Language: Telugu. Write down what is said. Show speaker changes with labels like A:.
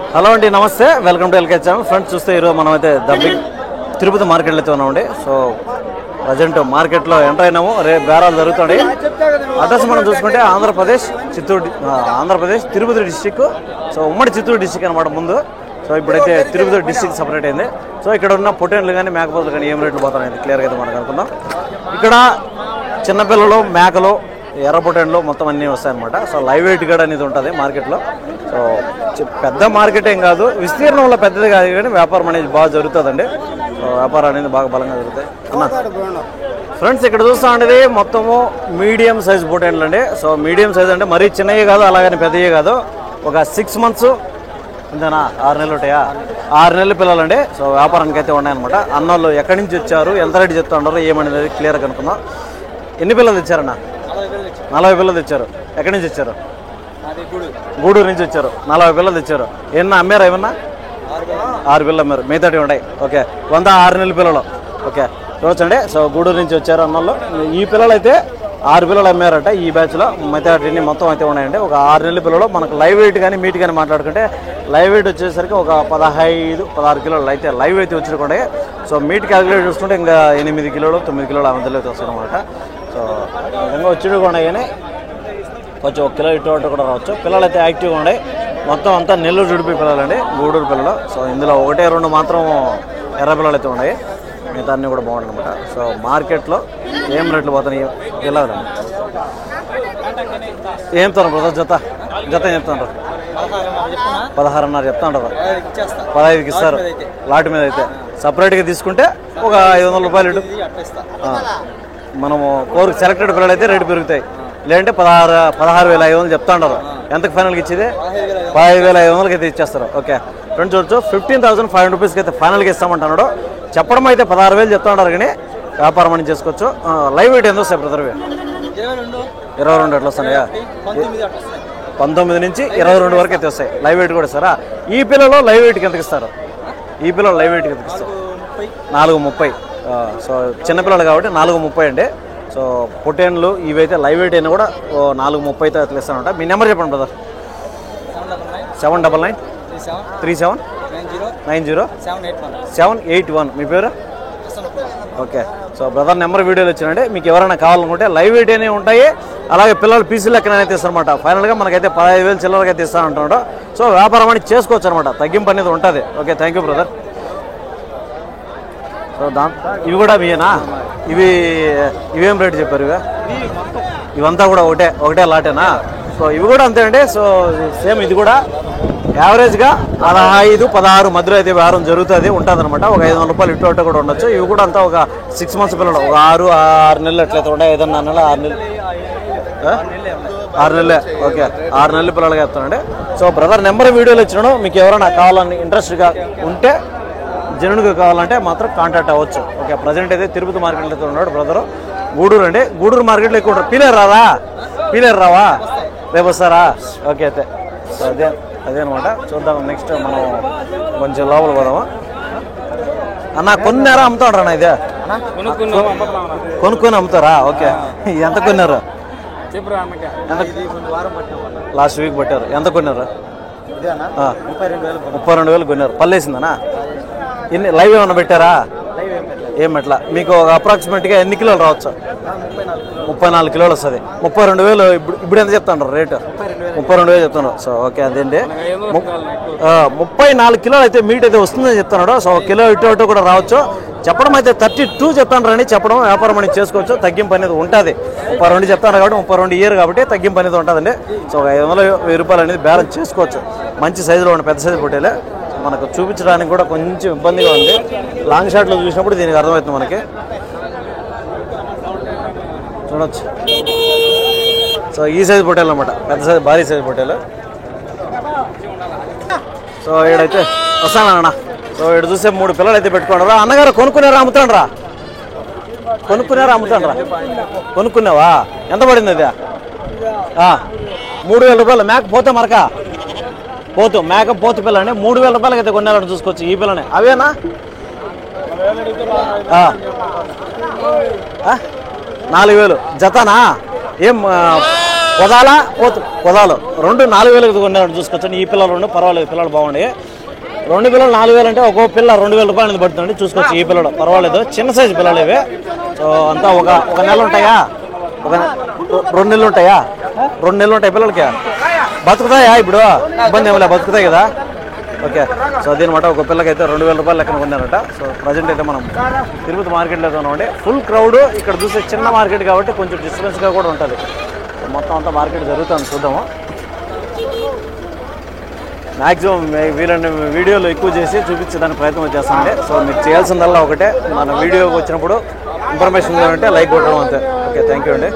A: హలో అండి, నమస్తే, welcome to LK channel. Friends చూస్తే ఈరోజు మనం అయితే తిరుపతి మార్కెట్లో అయితే ఉన్నామండి. సో ప్రజెంట్ మార్కెట్లో ఎంటర్ అయినాము. రేపు బేరాలు జరుగుతాయి. అడ్రస్ మనం చూసుకుంటే ఆంధ్రప్రదేశ్ తిరుపతి డిస్టిక్. సో ఉమ్మడి చిత్తూరు డిస్టిక్ అనమాట ముందు. సో ఇప్పుడైతే తిరుపతి డిస్టిక్ సపరేట్ అయింది. సో ఇక్కడ ఉన్న పొటేన్లు కానీ మేకపోతులు కానీ ఏం రేట్లు పోతాయని క్లియర్గా అయితే మనం అనుకుందాం. ఇక్కడ చిన్నపిల్లలు, మేకలు, ఎర్ర పొటేన్లు మొత్తం అన్నీ వస్తాయన్నమాట. సో లైవ్ వెయిట్ కూడా అనేది ఉంటుంది మార్కెట్లో. సో పెద్ద మార్కెట్ ఏం కాదు, విస్తీర్ణంలో పెద్దది కాదు, కానీ వ్యాపారం అనేది బాగా జరుగుతుందండి. సో వ్యాపారం అనేది బాగా బలంగా జరుగుతాయి అన్న. ఫ్రెండ్స్ ఇక్కడ చూస్తూ ఉండేది మొత్తము మీడియం సైజ్ పొటేన్లు అండి. సో మీడియం సైజ్ అంటే మరీ చిన్నవి కాదు, అలాగని పెద్దవి కాదు. ఒక 6 months అంతేనా, 6 నెలలు ఉంటాయా, 6 నెలల పిల్లలండి. సో వ్యాపారానికి అయితే ఉన్నాయన్నమాట. అన్నోళ్ళు ఎక్కడి నుంచి వచ్చారు, ఎంత రేటు చెప్తా ఉన్నారు ఏమనేది క్లియర్గా కనుక్కుందాం. ఎన్ని పిల్లలు తెచ్చారన్న? 40 పిల్లలు తెచ్చారు. ఎక్కడి నుంచి వచ్చారు? గూడూరు నుంచి వచ్చారు. 40 పిల్లలు తెచ్చారు. ఏమన్నా అమ్మారా? ఏమన్నా 6 పిల్లలు అమ్మారు, మిగతాటి ఉన్నాయి. ఓకే, 6 నెలల పిల్లలు. ఓకే చూడండి. సో గూడూరు నుంచి వచ్చారు అన్నోళ్ళు. ఈ పిల్లలు అయితే 6 పిల్లలు అమ్మారట ఈ బ్యాచ్లో. మిగతాటి మొత్తం అయితే ఉన్నాయండి. ఒక 6 నెలల పిల్లలు. మనకు లైవ్ వెయిట్ కానీ మీట్ కానీ మాట్లాడుకుంటే లైవ్ వెయిట్ వచ్చేసరికి ఒక 15-16 కిలోలు అయితే లైవ్ అయితే వచ్చినకుండా. సో మీట్ క్యాలిక్యులేట్ చూసుకుంటే ఇంకా 8 కిలోలు 9 కిలోలు ఆ మధ్యలో అయితే వస్తాయి అనమాట. సో విధంగా వచ్చి కూడా కానీ కొంచెం 1 కిలో ఇటు కూడా రావచ్చు. పిల్లలు అయితే యాక్టివ్గా ఉన్నాయి. మొత్తం అంతా నెల్లూరు జుడిపి పిల్లలండి, గూడూరు పిల్లలు. సో ఇందులో 1-2 మాత్రం ఎర్ర పిల్లలు అయితే ఉన్నాయి. మిగతా అన్నీ కూడా బాగుంటాయి అనమాట. సో మార్కెట్లో ఏం రేట్లు పోతున్నాయి పిల్లలు ఏం చెప్తాను బ్రదర్? జత ఏం చెప్తాను? 16.5 చెప్తా ఉంటారు. 15కి ఇస్తారు లాట్ మీద. అయితే సపరేట్గా తీసుకుంటే ఒక 500 రూపాయలు ఇటు. మనము కోరికి సెలెక్టెడ్ పిల్లలు అయితే రేటు పెరుగుతాయి. లేదంటే 16,500 చెప్తా ఉంటారు. ఎంతకు ఫైనల్కి ఇచ్చేది? 15,500కి అయితే ఇచ్చేస్తారు. ఓకే ఫ్రెండ్స్ చూడొచ్చు, 15,500 రూపీస్కి అయితే ఫైనల్గా ఇస్తామంటున్నాడు. చెప్పడం అయితే 16,000 చెప్తా ఉంటారు, కానీ వ్యాపారం అని చేసుకోవచ్చు. లైవ్ వెయిట్ ఎంత వస్తాయి బ్రదర్వి? 22 ఎట్లా వస్తున్నాయా? 19 నుంచి 22 వరకు అయితే వస్తాయి. లైవ్ వెయిట్ కూడా ఇస్తారా? ఈ పిల్లలు లైవ్ వెయిట్కి ఎంతకి ఇస్తారు? ఈ పిల్లలు లైవ్ వెయిట్కి ఎంతకి ఇస్తారు? 4.30. సో చిన్నపిల్లలు కాబట్టి 4.30 అండి. సో పొటేన్లు ఇవైతే లైవ్ వెయిట్ అయినా కూడా 4.30 అయితే అట్లా ఇస్తానంట. మీ నెంబర్ చెప్పండి బ్రదర్. 799 37 90 781. మీ పేరు? ఓకే. సో బ్రదర్ నెంబర్ వీడియోలు వచ్చినండి. మీకు ఎవరైనా కావాలనుకుంటే లైవ్ వెయిట్ అనేవి ఉంటాయి. అలాగే పిల్లలు పీసీలు లెక్కనైతే ఇస్తారనమాట. ఫైనల్గా మనకైతే 15,000 చిల్లరకి అయితే ఇస్తానంటున్నాడు. సో వ్యాపారం అనేది చేసుకోవచ్చు అనమాట, తగ్గింపు అనేది ఉంటుంది. Okay thank you brother. So ఇవి కూడా మీయేనా? ఇవేం రేటు చెప్పారు? ఇవంతా కూడా ఒకటే లాటేనా? సో ఇవి కూడా అంతే అండి. సో సేమ్ ఇది కూడా యావరేజ్గా 15-16 మధ్యలో అయితే వ్యాపారం జరుగుతుంది ఉంటుంది అనమాట. ఒక 500 రూపాయలు ఇటు కూడా ఉండొచ్చు. ఇవి కూడా అంతా ఒక 6 months పిల్లలు. ఒక 6 నెలలు ఎట్లయితే ఉంటాయి, 5.5 నెలలు 6 నెలలే. ఓకే 6 నెలల పిల్లలుగా చెప్తానండి. సో బ్రదర్ నెంబర్ వీడియోలు ఇచ్చినాను. మీకు ఎవరైనా కావాలని ఇంట్రెస్ట్గా ఉంటే, జనుడిగా కావాలంటే మాత్రం కాంటాక్ట్ అవ్వచ్చు. ఓకే ప్రజెంట్ అయితే తిరుపతి మార్కెట్లో అయితే ఉన్నాడు బ్రదరు. గూడూరు అండి, గూడూరు మార్కెట్లో ఎక్కువ ఉంటారు. పీలేరు రావా? రేపు వస్తారా? ఓకే అయితే సో అదే అనమాట. చూద్దాం నెక్స్ట్ మనం కొంచెం లోపల పోదామా అన్న. కొన్నారా అమ్ముతాడు అన్న? ఇదే కొనుక్కొని అమ్ముతారా? ఓకే ఎంత కొన్నారు? లాస్ట్ వీక్ పట్టారు. ఎంత కొన్నారు? 32,000 కొన్నారు. పల్లేసిందనా? లైవ్ ఏమన్నా పెట్టారా? ఏమట్లా మీకు అప్రాక్సిమేట్గా ఎన్ని కిలోలు రావచ్చు? 34 కిలోలు వస్తుంది. 32,000. ఇప్పుడు ఎంత చెప్తాను రేటు? 32,000 చెప్తున్నాడు. సో ఓకే అదేంటి 34 కిలోలు అయితే మీట్ అయితే వస్తుందని చెప్తున్నాడు. సో 1 కిలో ఇటు కూడా రావచ్చు. చెప్పడం అయితే 32 చెప్తాను రండి. చెప్పడం వ్యాపారం అనేది చేసుకోవచ్చు, తగ్గింపు అనేది ఉంటుంది. 32 చెప్తాను కాబట్టి 32 ఇయర్ కాబట్టి తగ్గింపు అనేది ఉంటుందండి. సో 500-1000 రూపాయలు అనేది బ్యాలెన్స్ చేసుకోవచ్చు. మంచి సైజులో ఉన్న పెద్ద సైజు పొట్టేలే. మనకు చూపించడానికి కూడా కొంచెం ఇబ్బందిగా ఉంది. లాంగ్ షాట్లో చూసినప్పుడు దీనికి అర్థమవుతుంది మనకి. చూడవచ్చు. సో ఈ సైజు పొట్టేలు అనమాట, పెద్ద సైజు భారీ సైజు పొట్టేలు. సో ఈడైతే వస్తానన్న. సో ఇక్కడ చూస్తే 3 పిల్లలు అయితే పెట్టుకోండి. అన్నగారు కొనుక్కున్నారా అమ్ముతాండ్రా? కొనుక్కున్నావా? ఎంత పడింది అది? 3,000 రూపాయలు. మేక పోతే మరక మేక పోతు పిల్లని 3,000 రూపాయలకి అయితే కొన్నారని చూసుకోవచ్చు. ఈ పిల్లని అవేనా? 4,000 జతనా? ఏం పొదాలు 4,000 కొన్నాడు చూసుకోవచ్చు. ఈ పిల్లలు 2 పర్వాలేదు, పిల్లలు బాగుండే. 2 పిల్లలు 4,000 అంటే ఒక్కో పిల్ల 2,000 రూపాయలు పడుతుంది చూసుకోవచ్చు. ఈ పిల్లలు పర్వాలేదు, చిన్న సైజు పిల్లలు ఇవి. సో అంతా ఒక నెల ఉంటాయా, 2 నెలలు ఉంటాయా, 2 నెలలు ఉంటాయి పిల్లలకి. బతుకుతాయా ఇప్పుడు? ఇబ్బంది ఏమలే, బతుకుతాయి కదా. ఓకే. సో అదనమాట, ఒక పిల్లకైతే 2,000 రూపాయలు లెక్కన కొన్నారట. సో ప్రజెంట్ అయితే మనం తిరుపతి మార్కెట్లో ఉన్నామండి. Full crowd. ఇక్కడ చూస్తే చిన్న మార్కెట్ కాబట్టి కొంచెం డిస్టర్బెన్స్గా కూడా ఉంటుంది. మొత్తం అంతా మార్కెట్ జరుగుతుంది, చూద్దాము. మ్యాక్సిమం వీళ్ళని వీడియోలు ఎక్కువ చేసి చూపించడానికి ప్రయత్నం చేస్తామండి. సో మీరు చేయాల్సిందల్లా ఒకటే, మన వీడియోకి వచ్చినప్పుడు ఇన్ఫర్మేషన్ అంటే లైక్ కొట్టడం అంతే. ఓకే, థ్యాంక్ యూ అండి.